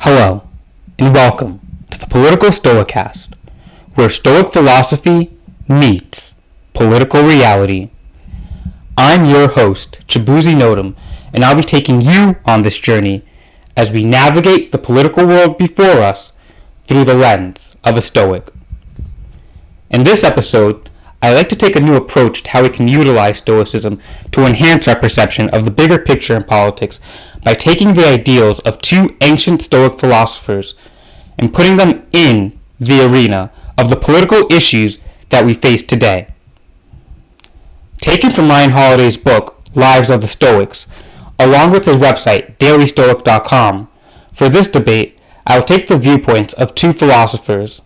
Hello, and welcome to the Political Stoicast, where Stoic philosophy meets political reality. I'm your host, Chibuzi Notum, and I'll be taking you on this journey as we navigate the political world before us through the lens of a Stoic. In this episode, I'd like to take a new approach to how we can utilize Stoicism to enhance our perception of the bigger picture in politics by taking the ideals of two ancient Stoic philosophers and putting them in the arena of the political issues that we face today. Taken from Ryan Holiday's book, Lives of the Stoics, along with his website, dailystoic.com, for this debate, I will take the viewpoints of two philosophers.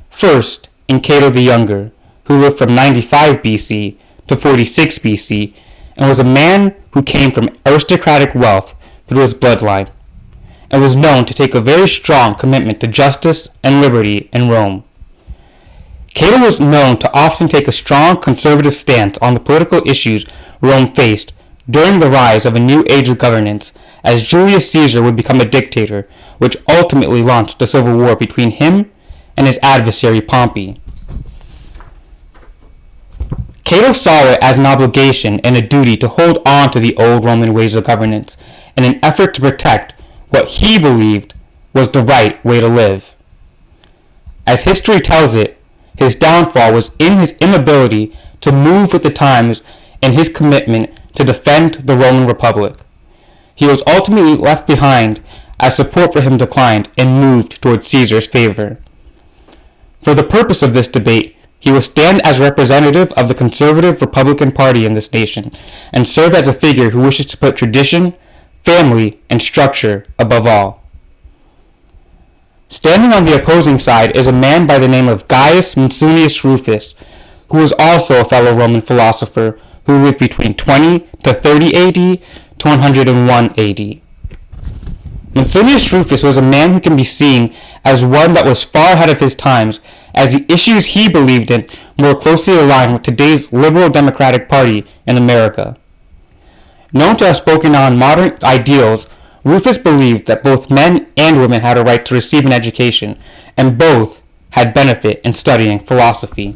First, in Cato the Younger, who lived from 95 BC to 46 BC, and was a man who came from aristocratic wealth through his bloodline, and was known to take a very strong commitment to justice and liberty in Rome. Cato was known to often take a strong conservative stance on the political issues Rome faced during the rise of a new age of governance, as Julius Caesar would become a dictator, which ultimately launched the civil war between him and his adversary Pompey. Cato saw it as an obligation and a duty to hold on to the old Roman ways of governance in an effort to protect what he believed was the right way to live. As history tells it, his downfall was in his inability to move with the times and his commitment to defend the Roman Republic. He was ultimately left behind as support for him declined and moved towards Caesar's favor. For the purpose of this debate, he will stand as representative of the conservative Republican Party in this nation and serve as a figure who wishes to put tradition, family, and structure above all. Standing on the opposing side is a man by the name of Gaius Musonius Rufus, who was also a fellow Roman philosopher who lived between 20 to 30 AD to 101 AD. Musonius Rufus was a man who can be seen as one that was far ahead of his times, as the issues he believed in more closely aligned with today's liberal democratic party in America. Known to have spoken on modern ideals, Rufus believed that both men and women had a right to receive an education, and both had benefit in studying philosophy.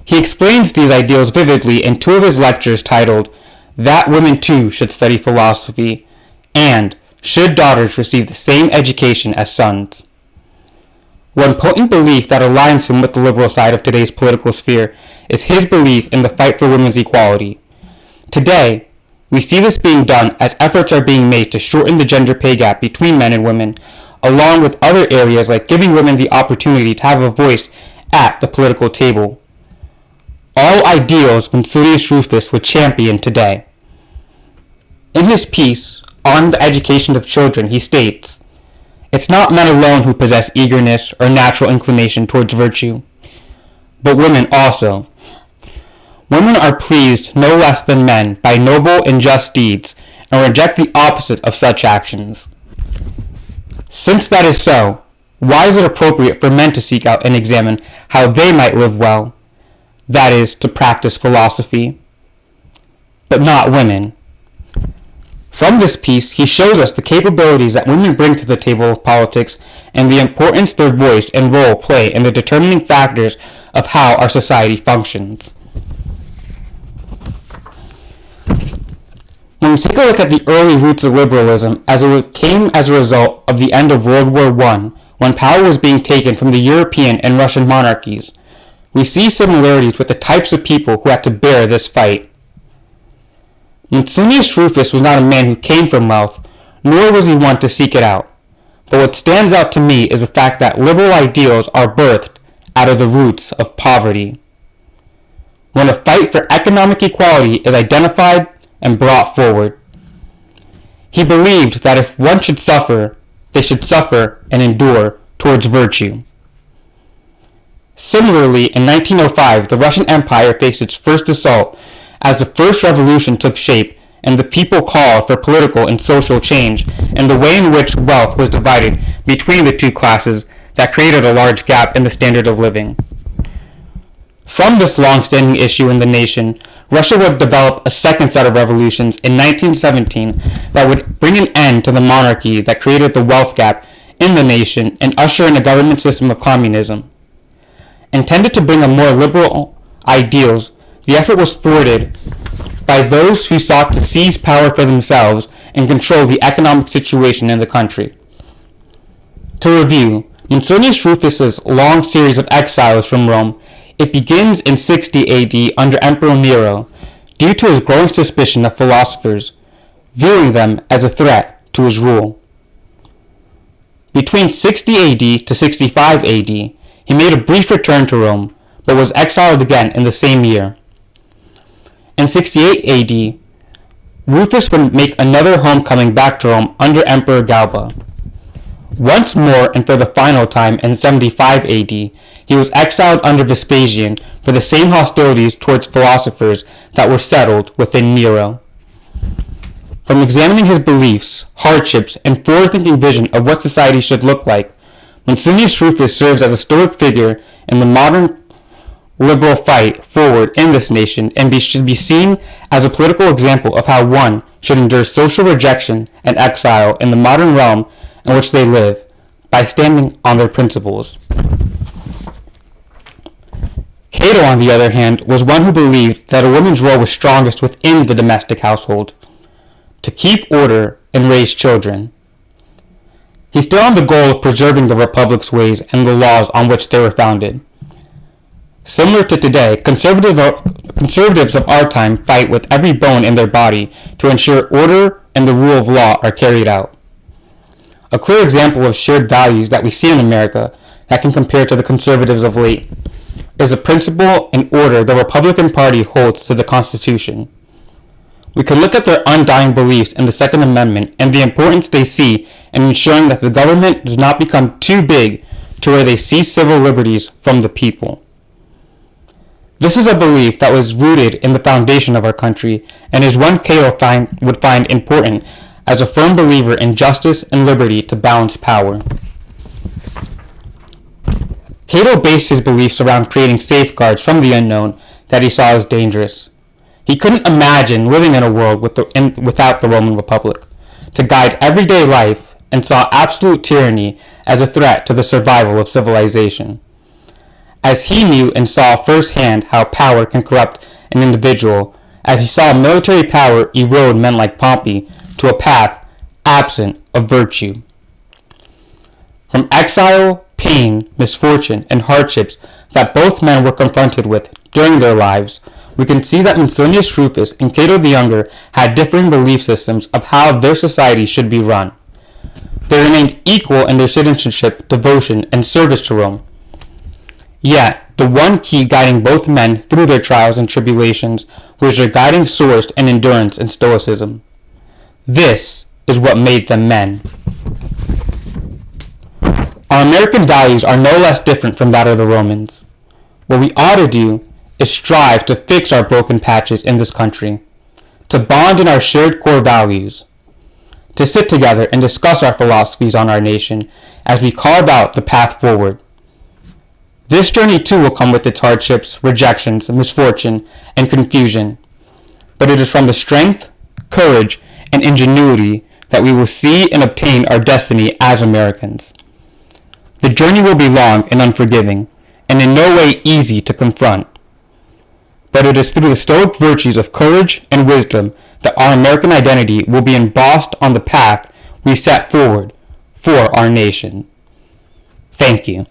He explains these ideals vividly in two of his lectures titled, "That Women Too Should Study Philosophy," and "Should Daughters Receive the Same Education as Sons?" One potent belief that aligns him with the liberal side of today's political sphere is his belief in the fight for women's equality. Today, we see this being done as efforts are being made to shorten the gender pay gap between men and women, along with other areas like giving women the opportunity to have a voice at the political table. All ideals Musonius Rufus would champion today. In his piece on the education of children, he states, "It's not men alone who possess eagerness or natural inclination towards virtue, but women also. Women are pleased no less than men by noble and just deeds, and reject the opposite of such actions. Since that is so, why is it appropriate for men to seek out and examine how they might live well? That is, to practice philosophy, but not women." From this piece, he shows us the capabilities that women bring to the table of politics and the importance their voice and role play in the determining factors of how our society functions. When we take a look at the early roots of liberalism as it came as a result of the end of World War I, when power was being taken from the European and Russian monarchies, we see similarities with the types of people who had to bear this fight. Musonius Rufus was not a man who came from wealth, nor was he one to seek it out. But what stands out to me is the fact that liberal ideals are birthed out of the roots of poverty. When a fight for economic equality is identified and brought forward, he believed that if one should suffer, they should suffer and endure towards virtue. Similarly, in 1905, the Russian Empire faced its first assault as the first revolution took shape and the people called for political and social change and the way in which wealth was divided between the two classes that created a large gap in the standard of living. From this long-standing issue in the nation, Russia would develop a second set of revolutions in 1917 that would bring an end to the monarchy that created the wealth gap in the nation and usher in a government system of communism. Intended to bring a more liberal ideals, the effort was thwarted by those who sought to seize power for themselves and control the economic situation in the country. To review, Musonius Rufus's long series of exiles from Rome, it begins in 60 AD under Emperor Nero, due to his growing suspicion of philosophers, viewing them as a threat to his rule. Between 60 AD to 65 AD, he made a brief return to Rome, but was exiled again in the same year. In 68 AD, Rufus would make another homecoming back to Rome under Emperor Galba. Once more and for the final time in 75 AD, he was exiled under Vespasian for the same hostilities towards philosophers that were settled within Nero. From examining his beliefs, hardships, and forward-thinking vision of what society should look like, Musonius Rufus serves as a Stoic figure in the modern liberal fight forward in this nation and should be seen as a political example of how one should endure social rejection and exile in the modern realm in which they live by standing on their principles. Cato, on the other hand, was one who believed that a woman's role was strongest within the domestic household, to keep order and raise children. He stood on the goal of preserving the republic's ways and the laws on which they were founded. Similar to today, conservatives of our time fight with every bone in their body to ensure order and the rule of law are carried out. A clear example of shared values that we see in America that can compare to the conservatives of late is the principle and order the Republican Party holds to the Constitution. We can look at their undying beliefs in the Second Amendment and the importance they see in ensuring that the government does not become too big to where they seize civil liberties from the people. This is a belief that was rooted in the foundation of our country and is one Cato would find important as a firm believer in justice and liberty to balance power. Cato based his beliefs around creating safeguards from the unknown that he saw as dangerous. He couldn't imagine living in a world without the Roman Republic to guide everyday life and saw absolute tyranny as a threat to the survival of civilization. As he knew and saw firsthand how power can corrupt an individual, as he saw military power erode men like Pompey to a path absent of virtue. From exile, pain, misfortune, and hardships that both men were confronted with during their lives, we can see that Musonius Rufus and Cato the Younger had differing belief systems of how their society should be run. They remained equal in their citizenship, devotion, and service to Rome. Yet, the one key guiding both men through their trials and tribulations was their guiding source and endurance in Stoicism. This is what made them men. Our American values are no less different from that of the Romans. What we ought to do is strive to fix our broken patches in this country, to bond in our shared core values, to sit together and discuss our philosophies on our nation as we carve out the path forward. This journey too will come with its hardships, rejections, misfortune, and confusion, but it is from the strength, courage, and ingenuity that we will see and obtain our destiny as Americans. The journey will be long and unforgiving, and in no way easy to confront. But it is through the Stoic virtues of courage and wisdom that our American identity will be embossed on the path we set forward for our nation. Thank you.